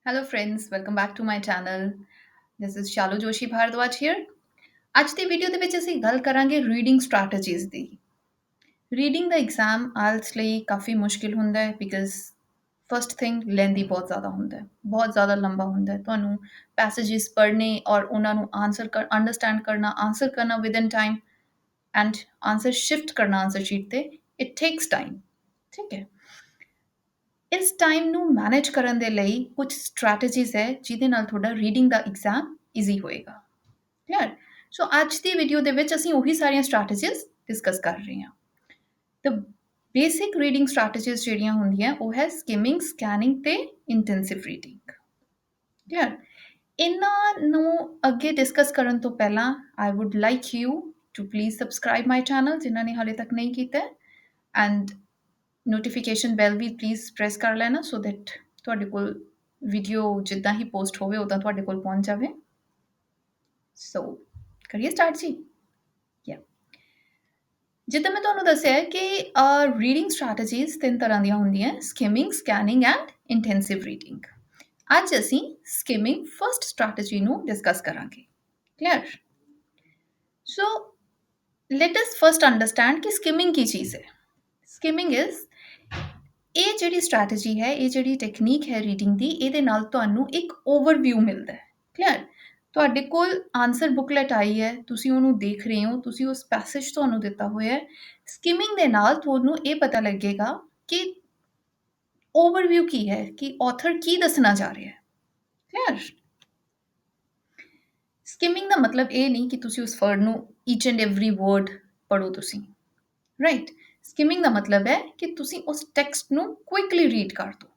Hello friends, welcome back to my channel. This is Shalu Joshi Bhardwaj here. ਅੱਜ ਦੀ video ਦੇ ਵਿੱਚ ਅਸੀਂ ਗੱਲ ਕਰਾਂਗੇ ਰੀਡਿੰਗ ਸਟ੍ਰੈਟਜੀਜ਼ ਦੀ। ਰੀਡਿੰਗ ਦਾ ਐਗਜ਼ਾਮ ਆਇਲਟਸ ਲਈ ਕਾਫੀ ਮੁਸ਼ਕਿਲ ਹੁੰਦਾ ਹੈ ਬਿਕਾਜ਼ ਫਸਟ ਥਿੰਗ ਲੈਂਦੀ ਬਹੁਤ ਜ਼ਿਆਦਾ ਹੁੰਦਾ ਹੈ, ਬਹੁਤ ਜ਼ਿਆਦਾ ਲੰਬਾ ਹੁੰਦਾ ਹੈ। ਤੁਹਾਨੂੰ ਪੈਸੇजेस ਪੜ੍ਹਨੇ ਔਰ ਉਹਨਾਂ ਨੂੰ ਅੰਡਰਸਟੈਂਡ ਕਰਨਾ, ਆਨਸਰ ਕਰਨਾ within time and answer shift ਕਰਨਾ ਆਨਸਰ ਸ਼ੀਟ ਤੇ ਇਟ ਟੇਕਸ ਟਾਈਮ। ਠੀਕ ਹੈ, ਇਸ ਟਾਈਮ ਨੂੰ ਮੈਨੇਜ ਕਰਨ ਦੇ ਲਈ ਕੁਝ ਸਟ੍ਰੈਟਜੀਜ਼ ਹੈ ਜਿਹਦੇ ਨਾਲ ਤੁਹਾਡਾ ਰੀਡਿੰਗ ਦਾ ਐਗਜ਼ਾਮ ਈਜ਼ੀ ਹੋਏਗਾ। ਕਲੀਅਰ? ਸੋ ਅੱਜ ਦੀ ਵੀਡੀਓ ਦੇ ਵਿੱਚ ਅਸੀਂ ਉਹੀ ਸਾਰੀਆਂ ਸਟ੍ਰੈਟਜੀਜ਼ ਡਿਸਕਸ ਕਰ ਰਹੇ ਹਾਂ। ਦ ਬੇਸਿਕ ਰੀਡਿੰਗ ਸਟ੍ਰੈਟਜੀਜ਼ ਜਿਹੜੀਆਂ ਹੁੰਦੀਆਂ ਉਹ ਹੈ ਸਕਿਮਿੰਗ, ਸਕੈਨਿੰਗ ਤੇ ਇੰਟੈਂਸਿਵ ਰੀਡਿੰਗ। ਕਲੀਅਰ? ਇਹਨਾਂ ਨੂੰ ਅੱਗੇ ਡਿਸਕਸ ਕਰਨ ਤੋਂ ਪਹਿਲਾਂ I would like you to please subscribe my channel ਜਿਨ੍ਹਾਂ ਨੇ ਹਾਲੇ ਤੱਕ ਨਹੀਂ ਕੀਤਾ ਐਂਡ ਨੋਟੀਫਿਕੇਸ਼ਨ ਬੈਲ ਵੀ ਪਲੀਜ਼ ਪ੍ਰੈਸ ਕਰ ਲੈਣਾ ਸੋ ਦੈਟ ਤੁਹਾਡੇ ਕੋਲ ਵੀਡੀਓ ਜਿੱਦਾਂ ਹੀ ਪੋਸਟ ਹੋਵੇ ਉਦਾਂ ਤੁਹਾਡੇ ਕੋਲ ਪਹੁੰਚ ਜਾਵੇ। ਸੋ ਕਰੀਏ ਸਟਾਰਟ ਜੀ। ਯਾ, ਜਿੱਦਾਂ ਮੈਂ ਤੁਹਾਨੂੰ ਦੱਸਿਆ ਹੈ ਕਿ ਰੀਡਿੰਗ ਸਟ੍ਰੈਟਜੀਜ਼ ਤਿੰਨ ਤਰ੍ਹਾਂ ਦੀਆਂ ਹੁੰਦੀਆਂ, skimming, scanning and intensive reading. ਅੱਜ ਅਸੀਂ ਸਕਿਮਿੰਗ ਫਸਟ ਸਟ੍ਰੈਟਜੀ ਨੂੰ ਡਿਸਕਸ ਕਰਾਂਗੇ। ਕਲੀਅਰ? ਸੋ ਲੈਟ ਅਸ ਫਸਟ ਅੰਡਰਸਟੈਂਡ ਕਿ ਸਕਿਮਿੰਗ ਕੀ ਚੀਜ਼ ਹੈ। ਸਕਿਮਿੰਗ ਇਜ਼ ਇਹ ਜਿਹੜੀ ਸਟ੍ਰੈਟਜੀ ਹੈ, ਇਹ ਜਿਹੜੀ ਟੈਕਨੀਕ ਹੈ ਰੀਡਿੰਗ ਦੀ, ਇਹਦੇ ਨਾਲ ਤੁਹਾਨੂੰ ਇੱਕ ਓਵਰਵਿਊ ਮਿਲਦਾ ਹੈ। ਕਲੀਅਰ? ਤੁਹਾਡੇ ਕੋਲ ਆਨਸਰ ਬੁਕਲੈਟ ਆਈ ਹੈ, ਤੁਸੀਂ ਉਹਨੂੰ ਦੇਖ ਰਹੇ ਹੋ, ਤੁਸੀਂ ਉਸ ਪੈਸੇਜ ਤੁਹਾਨੂੰ ਦਿੱਤਾ ਹੋਇਆ ਹੈ। ਸਕਿਮਿੰਗ ਦੇ ਨਾਲ ਤੁਹਾਨੂੰ ਇਹ ਪਤਾ ਲੱਗੇਗਾ ਕਿ ਓਵਰਵਿਊ ਕੀ ਹੈ, ਕਿ ਆਥਰ ਕੀ ਦੱਸਣਾ ਚਾਹ ਰਿਹਾ ਹੈ। ਕਲੀਅਰ? ਸਕਿਮਿੰਗ ਦਾ ਮਤਲਬ ਇਹ ਨਹੀਂ ਕਿ ਤੁਸੀਂ ਉਸ ਵਰਡ ਨੂੰ ਈਚ ਐਂਡ ਐਵਰੀ ਵਰਡ ਪੜ੍ਹੋ ਤੁਸੀਂ, ਰਾਈਟ? ਸਕਿਮਿੰਗ ਦਾ ਮਤਲਬ ਹੈ ਕਿ ਤੁਸੀਂ ਉਸ ਟੈਕਸਟ ਨੂੰ ਕੁਇਕਲੀ ਰੀਡ ਕਰ ਦਿਓ।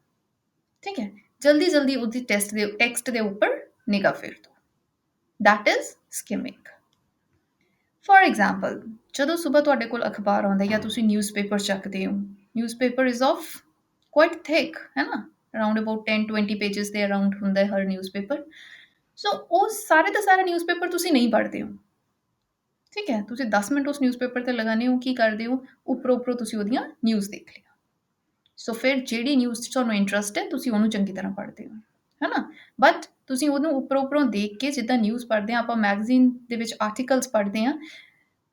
ਠੀਕ ਹੈ, ਜਲਦੀ ਉਹਦੀ ਟੈਕਸਟ ਦੇ ਉੱਪਰ ਨਿਗਾਹ ਫੇਰ ਦਿਓ। That is skimming. For example, ਜਦੋਂ ਸਵੇਰ ਤੁਹਾਡੇ ਕੋਲ ਅਖਬਾਰ ਆਉਂਦਾ ਜਾਂ ਤੁਸੀਂ ਨਿਊਜ਼ਪੇਪਰ ਚੱਕਦੇ ਹੋ, newspaper is of quite thick, ਹੈ ਨਾ, ਅਰਾਊਂਡ ਅਬਾਊਟ 10-20 ਪੇजेस ਦੇ ਅਰਾਊਂਡ ਹੁੰਦਾ ਹੈ ਹਰ ਨਿਊਜ਼ਪੇਪਰ। ਸੋ ਉਹ ਸਾਰੇ ਦਾ ਸਾਰਾ ਨਿਊਜ਼ਪੇਪਰ ਤੁਸੀਂ ਨਹੀਂ ਪੜ੍ਹਦੇ ਹੋ। ਠੀਕ ਹੈ, ਤੁਸੀਂ 10 ਮਿੰਟ ਉਸ ਨਿਊਜ਼ਪੇਪਰ ਤੇ ਲਗਾਉਂਦੇ ਹੋ, ਕੀ ਕਰਦੇ ਹੋ, ਉੱਪਰੋਂ ਤੁਸੀਂ ਉਹਦੀਆਂ ਨਿਊਜ਼ ਦੇਖ ਲਿਆ। ਸੋ ਫਿਰ ਜਿਹੜੀ ਨਿਊਜ਼ 'ਚ ਤੁਹਾਨੂੰ ਇੰਟਰਸਟ ਹੈ ਤੁਸੀਂ ਉਹਨੂੰ ਚੰਗੀ ਤਰ੍ਹਾਂ ਪੜ੍ਹਦੇ ਹੋ, ਹੈ ਨਾ। ਬਟ ਤੁਸੀਂ ਉਹਨੂੰ ਉੱਪਰੋਂ ਦੇਖ ਕੇ ਜਿੱਦਾਂ ਨਿਊਜ਼ ਪੜ੍ਹਦੇ ਹਾਂ ਆਪਾਂ, ਮੈਗਜ਼ੀਨ ਦੇ ਵਿੱਚ ਆਰਟੀਕਲਸ ਪੜ੍ਹਦੇ ਹਾਂ,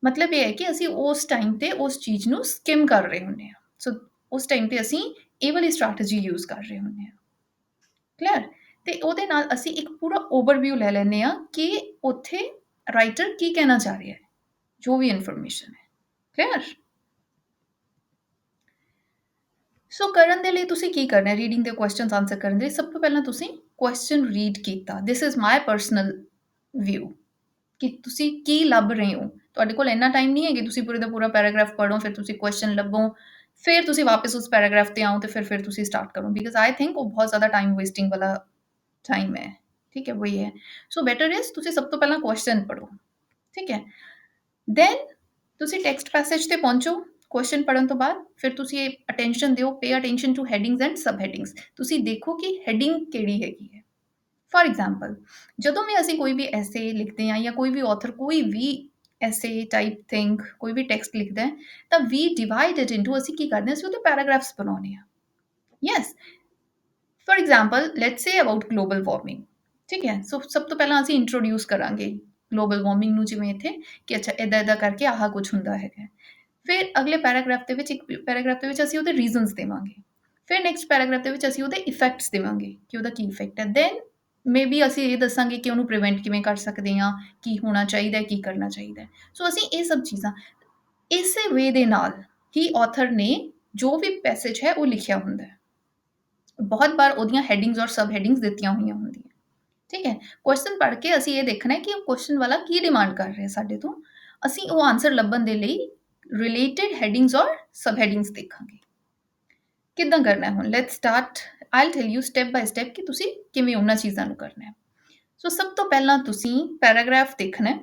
ਮਤਲਬ ਇਹ ਹੈ ਕਿ ਅਸੀਂ ਉਸ ਟਾਈਮ ਤੇ ਉਸ ਚੀਜ਼ ਨੂੰ ਸਕਿਮ ਕਰ ਰਹੇ ਹੁੰਦੇ ਹਾਂ। ਸੋ ਉਸ ਟਾਈਮ ਤੇ ਅਸੀਂ ਇਹ ਵਾਲੀ ਸਟ੍ਰੈਟਜੀ ਯੂਜ਼ ਕਰ ਰਹੇ ਹੁੰਦੇ ਹਾਂ। ਕਲੀਅਰ? ਤੇ ਉਹਦੇ ਨਾਲ ਅਸੀਂ ਇੱਕ ਪੂਰਾ ਓਵਰਵਿਊ ਲੈ ਲੈਂਦੇ ਹਾਂ ਕਿ ਉੱਥੇ ਰਾਈਟਰ ਕੀ ਕਹਿਣਾ ਚਾਹ ਰਿਹਾ ਹੈ, ਜੋ ਵੀ ਇਨਫੋਰਮੇਸ਼ਨ ਹੈ। ਕਲੀਅਰ? ਸੋ ਕਰਨ ਦੇ ਲਈ ਤੁਸੀਂ ਕੀ ਕਰਨਾ ਹੈ, ਰੀਡਿੰਗ ਦੇ ਕੁਐਸਚਨਸ ਆਨਸਰ ਕਰਨ ਦੇ ਲਈ ਸਭ ਤੋਂ ਪਹਿਲਾਂ ਤੁਸੀਂ ਕੁਐਸਚਨ ਰੀਡ ਕੀਤਾ। This is my personal view ਕਿ ਤੁਸੀਂ ਕੀ ਲੱਭ ਰਹੇ ਹੋ। ਤੁਹਾਡੇ ਕੋਲ ਇੰਨਾ ਟਾਈਮ ਨਹੀਂ ਹੈ ਕਿ ਤੁਸੀਂ ਪੂਰੇ ਦਾ ਪੂਰਾ ਪੈਰਾਗ੍ਰਾਫ ਪੜ੍ਹੋ, ਫਿਰ ਤੁਸੀਂ ਕੁਐਸਚਨ ਲੱਭੋ, ਫਿਰ ਤੁਸੀਂ ਵਾਪਸ ਉਸ ਪੈਰਾਗ੍ਰਾਫ ਤੇ ਆਓ ਤੇ ਫਿਰ ਤੁਸੀਂ ਸਟਾਰਟ ਕਰੋ, ਬਿਕਾਜ਼ ਆਈ ਥਿੰਕ ਉਹ ਬਹੁਤ ਜ਼ਿਆਦਾ ਟਾਈਮ ਵੇਸਟਿੰਗ ਵਾਲਾ ਟਾਈਮ ਹੈ। ਠੀਕ ਹੈ, ਵਹੀ ਹੈ। ਸੋ ਬੈਟਰ ਇਜ਼ ਤੁਸੀਂ ਸਭ ਤੋਂ ਪਹਿਲਾਂ ਕੁਐਸਚਨ ਪੜ੍ਹੋ। ਠੀਕ ਹੈ, ਦੈਨ ਤੁਸੀਂ ਟੈਕਸਟ ਪੈਸੇਜ ਤੇ ਪਹੁੰਚੋ। ਕੁਐਸਚਨ ਪੜ੍ਹਨ ਤੋਂ ਬਾਅਦ ਫਿਰ ਤੁਸੀਂ ਇਹ ਅਟੈਂਸ਼ਨ ਦਿਓ, pay attention to headings and sub headings. ਤੁਸੀਂ ਦੇਖੋ ਕਿ ਹੈਡਿੰਗ ਕਿਹੜੀ ਹੈਗੀ ਹੈ। ਫॉर ਐਗਜ਼ਾਮਪਲ, ਜਦੋਂ ਵੀ ਅਸੀਂ ਕੋਈ ਵੀ ਐਸੇ ਲਿਖਦੇ ਹਾਂ ਜਾਂ ਕੋਈ ਵੀ ਆਥਰ ਕੋਈ ਵੀ ਐਸੇ ਟਾਈਪ ਥਿੰਗ ਕੋਈ ਵੀ ਟੈਕਸਟ ਲਿਖਦਾ ਹੈ ਤਾਂ ਵੀ ਡਿਵਾਈਡ ਇਟ ਇਨਟੂ, ਅਸੀਂ ਕੀ ਕਰਦੇ ਹਾਂ, ਅਸੀਂ ਉਹਦੇ ਪੈਰਾਗ੍ਰਾਫਸ ਬਣਾਉਂਦੇ ਹਾਂ। Yes, for example let's say about global warming. ਠੀਕ ਹੈ, ਸੋ ਸਭ ਤੋਂ ਪਹਿਲਾਂ ਅਸੀਂ ਇੰਟਰੋਡਿਊਸ ਕਰਾਂਗੇ ਗਲੋਬਲ ਵਾਰਮਿੰਗ ਨੂੰ, ਜਿਵੇਂ ਇੱਥੇ ਕਿ ਅੱਛਾ ਇੱਦਾਂ ਕਰਕੇ ਆਹ ਕੁਝ ਹੁੰਦਾ ਹੈਗਾ। ਫਿਰ ਅਗਲੇ ਪੈਰਾਗ੍ਰਾਫ ਦੇ ਵਿੱਚ, ਇੱਕ ਪੈਰਾਗ੍ਰਾਫ ਦੇ ਵਿੱਚ ਅਸੀਂ ਉਹਦੇ ਰੀਜ਼ਨਸ ਦੇਵਾਂਗੇ। ਫਿਰ ਨੈਕਸਟ ਪੈਰਾਗ੍ਰਾਫ ਦੇ ਵਿੱਚ ਅਸੀਂ ਉਹਦੇ ਇਫੈਕਟਸ ਦੇਵਾਂਗੇ ਕਿ ਉਹਦਾ ਕੀ ਇਫੈਕਟ ਹੈ। ਦੈਨ ਮੇਬੀ ਅਸੀਂ ਇਹ ਦੱਸਾਂਗੇ ਕਿ ਉਹਨੂੰ ਪ੍ਰੀਵੈਂਟ ਕਿਵੇਂ ਕਰ ਸਕਦੇ ਹਾਂ, ਕੀ ਹੋਣਾ ਚਾਹੀਦਾ, ਕੀ ਕਰਨਾ ਚਾਹੀਦਾ। ਸੋ ਅਸੀਂ ਇਹ ਸਭ ਚੀਜ਼ਾਂ ਇਸੇ ਵੇ ਦੇ ਨਾਲ ਹੀ ਆਥਰ ਨੇ ਜੋ ਵੀ ਪੈਸੇਜ ਹੈ ਉਹ ਲਿਖਿਆ ਹੁੰਦਾ ਹੈ। ਬਹੁਤ ਵਾਰ ਉਹਦੀਆਂ ਹੈਡਿੰਗਸ ਔਰ ਸਬ ਹੈਡਿੰਗਸ ਦਿੱਤੀਆਂ ਹੋਈਆਂ ਹੁੰਦੀਆਂ। ਠੀਕ ਹੈ, ਕੁਐਸਚਨ ਪੜ੍ਹ ਕੇ ਅਸੀਂ ਇਹ ਦੇਖਣਾ ਹੈ ਕਿ ਉਹ ਕੁਐਸਚਨ ਵਾਲਾ ਕੀ ਡਿਮਾਂਡ ਕਰ ਰਿਹਾ ਸਾਡੇ ਤੋਂ। ਅਸੀਂ ਉਹ ਆਨਸਰ ਲੱਭਣ ਦੇ ਲਈ ਰਿਲੇਟਡ ਹੈਡਿੰਗਸ ਔਰ ਸਬ ਹੈਡਿੰਗਸ ਦੇਖਾਂਗੇ। ਕਿੱਦਾਂ ਕਰਨਾ ਹੈ ਹੁਣ, let's start. I'll tell you step by step ਕਿ ਤੁਸੀਂ ਕਿਵੇਂ ਉਹਨਾਂ ਚੀਜ਼ਾਂ ਨੂੰ ਕਰਨਾ ਹੈ। ਸੋ ਸਭ ਤੋਂ ਪਹਿਲਾਂ ਤੁਸੀਂ ਪੈਰਾਗ੍ਰਾਫ ਦੇਖਣਾ ਹੈ।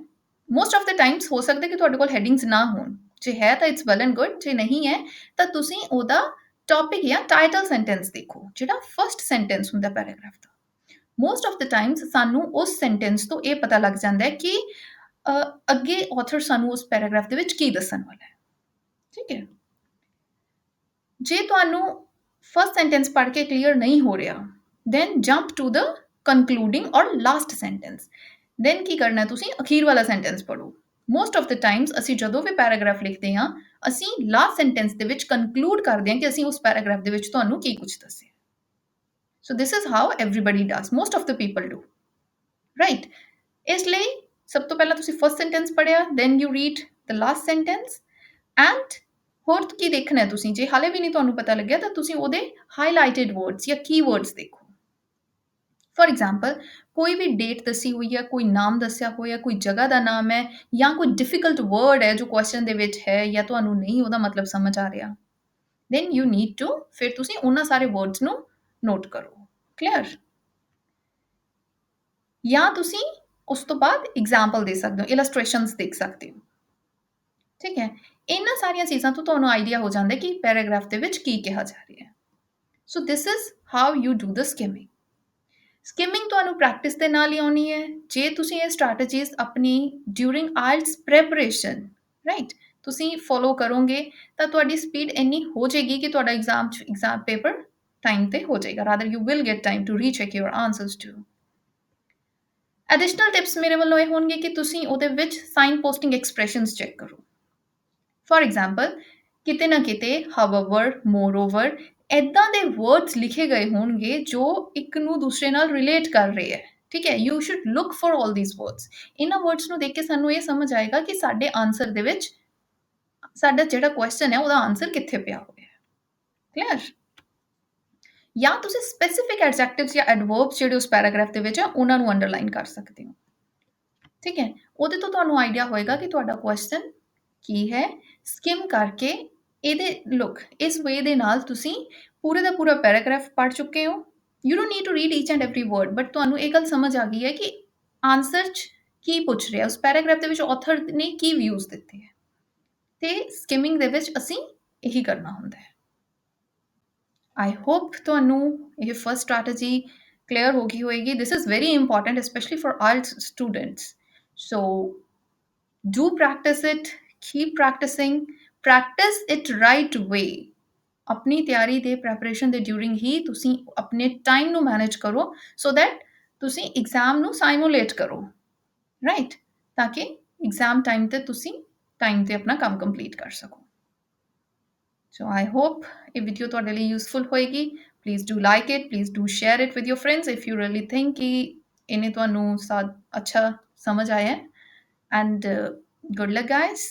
ਮੋਸਟ ਆਫ ਦ ਟਾਈਮਸ ਹੋ ਸਕਦਾ ਕਿ ਤੁਹਾਡੇ ਕੋਲ ਹੈਡਿੰਗਸ ਨਾ ਹੋਣ, ਜੇ ਹੈ ਤਾਂ ਇਟਸ ਵੈਲ ਐਂਡ ਗੁੱਡ, ਜੇ ਨਹੀਂ ਹੈ ਤਾਂ ਤੁਸੀਂ ਉਹਦਾ ਟੌਪਿਕ ਜਾਂ ਟਾਈਟਲ ਸੈਂਟੈਂਸ ਦੇਖੋ, ਜਿਹੜਾ ਫਸਟ ਸੈਂਟੈਂਸ ਹੁੰਦਾ paragraph the. Most of the Times ਸਾਨੂੰ ਉਸ ਸੈਂਟੈਂਸ ਤੋਂ ਇਹ ਪਤਾ ਲੱਗ ਜਾਂਦਾ ਹੈ ਕਿ ਅੱਗੇ ਆਥਰ ਸਾਨੂੰ ਉਸ ਪੈਰਾਗ੍ਰਾਫ ਦੇ ਵਿੱਚ ਕੀ ਦੱਸਣ ਵਾਲਾ ਹੈ। ਠੀਕ ਹੈ, ਜੇ ਤੁਹਾਨੂੰ ਫਸਟ ਸੈਂਟੈਂਸ ਪੜ੍ਹ ਕੇ ਕਲੀਅਰ ਨਹੀਂ ਹੋ ਰਿਹਾ then jump to the concluding or last sentence. then ਕੀ ਕਰਨਾ ਹੈ ਤੁਸੀਂ ਅਖੀਰ ਵਾਲਾ ਸੈਂਟੈਂਸ ਪੜੋ। ਮੋਸਟ ਆਫ ਦ ਟਾਈਮਸ ਅਸੀਂ ਜਦੋਂ ਵੀ ਪੈਰਾਗ੍ਰਾਫ ਲਿਖਦੇ ਹਾਂ ਅਸੀਂ ਲਾਸਟ ਸੈਂਟੈਂਸ ਦੇ ਵਿੱਚ ਕਨਕਲੂਡ ਕਰਦੇ ਹਾਂ ਕਿ ਅਸੀਂ ਉਸ ਪੈਰਾਗ੍ਰਾਫ ਦੇ ਵਿੱਚ ਤੁਹਾਨੂੰ ਕੀ ਕੁਝ ਦੱਸਿਆ। So this is how everybody does, most of the people do, right. ਇਸ ਲਈ ਸਭ ਤੋਂ ਪਹਿਲਾਂ ਤੁਸੀਂ ਫਸਟ ਸੈਂਟੈਂਸ ਪੜਿਆ, then you read the last sentence and ਹੋਰ ਕੀ ਦੇਖਣਾ ਹੈ ਤੁਸੀਂ, ਜੇ ਹਾਲੇ ਵੀ ਨਹੀਂ ਤੁਹਾਨੂੰ ਪਤਾ ਲੱਗਿਆ ਤਾਂ ਤੁਸੀਂ ਉਹਦੇ ਹਾਈਲਾਈਟਡ ਵਰਡਸ ਜਾਂ ਕੀਵਰਡਸ ਦੇਖੋ। ਫॉर एग्जाम्पल कोई भी डेट दसी हुई है, कोई नाम दसिया होया, कोई जगह का नाम है या कोई डिफिकल्ट वर्ड है जो क्वेश्चन दे विच है या तुहानू नहीं ਉਹਦਾ मतलब समझ आ रहा, then you need to ਫਿਰ ਤੁਸੀਂ ਉਹਨਾਂ ਸਾਰੇ words ਨੂੰ ਨੋਟ ਕਰੋ। ਕਲੀਅਰ? ਜਾਂ ਤੁਸੀਂ ਉਸ ਤੋਂ ਬਾਅਦ ਐਗਜ਼ਾਮਪਲ ਦੇ ਸਕਦੇ ਹੋ, ਇਲਸਟ੍ਰੇਸ਼ਨਸ ਦੇਖ ਸਕਦੇ ਹੋ। ਠੀਕ ਹੈ, ਇਹਨਾਂ ਸਾਰੀਆਂ ਚੀਜ਼ਾਂ ਤੋਂ ਤੁਹਾਨੂੰ ਆਈਡੀਆ ਹੋ ਜਾਂਦਾ ਕਿ ਪੈਰਾਗ੍ਰਾਫ ਦੇ ਵਿੱਚ ਕੀ ਕਿਹਾ ਜਾ ਰਿਹਾ ਹੈ। So this is how you do the skimming. Skimming ਤੁਹਾਨੂੰ ਪ੍ਰੈਕਟਿਸ ਦੇ ਨਾਲ ਹੀ ਆਉਣੀ ਹੈ। ਜੇ ਤੁਸੀਂ ਇਹ ਸਟ੍ਰੈਟਜੀਜ਼ ਆਪਣੀ ਡਿਊਰਿੰਗ ਆਇਲਟਸ ਪ੍ਰੈਪਰੇਸ਼ਨ, ਰਾਈਟ, ਤੁਸੀਂ ਫੋਲੋ ਕਰੋਗੇ ਤਾਂ ਤੁਹਾਡੀ ਸਪੀਡ ਇੰਨੀ ਹੋ ਜਾਏਗੀ ਕਿ ਤੁਹਾਡਾ ਐਗਜ਼ਾਮ ਪੇਪਰ ਟਾਈਮ ਤੇ ਹੋ ਜਾਏਗਾ। Rather you will get time to recheck your answers too. Additional tips ਮੇਰੇ ਵੱਲੋਂ ਇਹ ਹੋਣਗੇ ਕਿ ਤੁਸੀਂ ਉਹਦੇ ਵਿੱਚ ਸਾਈਨ ਪੋਸਟਿੰਗ ਐਕਸਪ੍ਰੈਸ਼ਨਸ ਚੈੱਕ ਕਰੋ। ਫॉर एग्जाम्पल ਕਿਤੇ ਨਾ ਕਿਤੇ ਹਾਵਰ, ਮੋਰਓਵਰ ਇੱਦਾਂ ਦੇ ਵਰਡਸ ਲਿਖੇ ਗਏ ਹੋਣਗੇ ਜੋ ਇੱਕ ਨੂੰ ਦੂਸਰੇ ਨਾਲ ਰਿਲੇਟ ਕਰ ਰਹੇ ਹੈ। ਠੀਕ ਹੈ, you should look for all these words. ਇਹਨਾਂ ਵਰਡਸ ਨੂੰ ਦੇਖ ਕੇ ਸਾਨੂੰ ਇਹ ਸਮਝ ਆਏਗਾ ਕਿ ਸਾਡੇ ਆਨਸਰ ਦੇ ਵਿੱਚ ਸਾਡਾ ਜਿਹੜਾ ਕੁਐਸਚਨ ਹੈ ਉਹਦਾ ਆਨਸਰ ਕਿੱਥੇ ਪਿਆ ਹੋਇਆ ਹੈ। ਕਲੀਅਰ? ਜਾਂ ਤੁਸੀਂ ਸਪੈਸੀਫਿਕ ਐਡਜੈਕਟਿਵਸ ਜਾਂ ਐਡਵਰਬਸ ਜਿਹੜੇ ਉਸ ਪੈਰਾਗ੍ਰਾਫ ਦੇ ਵਿੱਚ ਆ ਉਹਨਾਂ ਨੂੰ ਅੰਡਰਲਾਈਨ ਕਰ ਸਕਦੇ ਹੋ। ਠੀਕ ਹੈ, ਉਹਦੇ ਤੋਂ ਤੁਹਾਨੂੰ ਆਈਡੀਆ ਹੋਏਗਾ ਕਿ ਤੁਹਾਡਾ ਕੁਐਸਚਨ ਕੀ ਹੈ। ਸਕਿਮ ਕਰਕੇ ਇਹਦੇ ਲੁੱਕ ਇਸ ਵੇ ਦੇ ਨਾਲ ਤੁਸੀਂ ਪੂਰੇ ਦਾ ਪੂਰਾ ਪੈਰਾਗ੍ਰਾਫ ਪੜ੍ਹ ਚੁੱਕੇ ਹੋ। You don't need to read each and every word, but ਤੁਹਾਨੂੰ ਇਹ ਗੱਲ ਸਮਝ ਆ ਗਈ ਹੈ ਕਿ ਆਨਸਰ 'ਚ ਕੀ ਪੁੱਛ ਰਿਹਾ, ਉਸ ਪੈਰਾਗ੍ਰਾਫ ਦੇ ਵਿੱਚ ਆਥਰ ਨੇ ਕੀ ਵਿਊਜ਼ ਦਿੱਤੇ ਹੈ। ਤੇ ਸਕਿਮਿੰਗ ਦੇ ਵਿੱਚ ਅਸੀਂ ਇਹੀ ਕਰਨਾ ਹੁੰਦਾ ਹੈ। ਆਈ ਹੋਪ ਤੁਹਾਨੂੰ ਇਹ ਫਸਟ ਸਟ੍ਰੈਟਜੀ ਕਲੀਅਰ ਹੋ ਗਈ ਹੋਏਗੀ। This is very important specially for IELTS students. So do practice it, keep practicing, practice it right way। ਆਪਣੀ ਤਿਆਰੀ ਦੇ ਪ੍ਰੈਪਰੇਸ਼ਨ ਦੇ ਡਿਊਰਿੰਗ ਹੀ ਤੁਸੀਂ ਆਪਣੇ ਟਾਈਮ ਨੂੰ ਮੈਨੇਜ ਕਰੋ ਸੋ ਦੈਟ ਤੁਸੀਂ ਐਗਜ਼ਾਮ ਨੂੰ ਸਾਈਮੂਲੇਟ ਕਰੋ, ਰਾਈਟ, ਤਾਂ ਕਿ ਐਗਜ਼ਾਮ ਟਾਈਮ ਤੇ ਤੁਸੀਂ ਟਾਈਮ ਤੇ ਆਪਣਾ ਕੰਮ ਕੰਪਲੀਟ ਕਰ ਸਕੋ। ਸੋ ਆਈ ਹੋਪ ਇਹ ਵੀਡੀਓ ਤੁਹਾਡੇ ਲਈ ਯੂਸਫੁਲ ਹੋਏਗੀ। Please do like it, please do share it with your friends if you really think ਕਿ ਇਹਨੇ ਤੁਹਾਨੂੰ ਅੱਛਾ ਸਮਝ ਆਇਆ। And good luck, guys.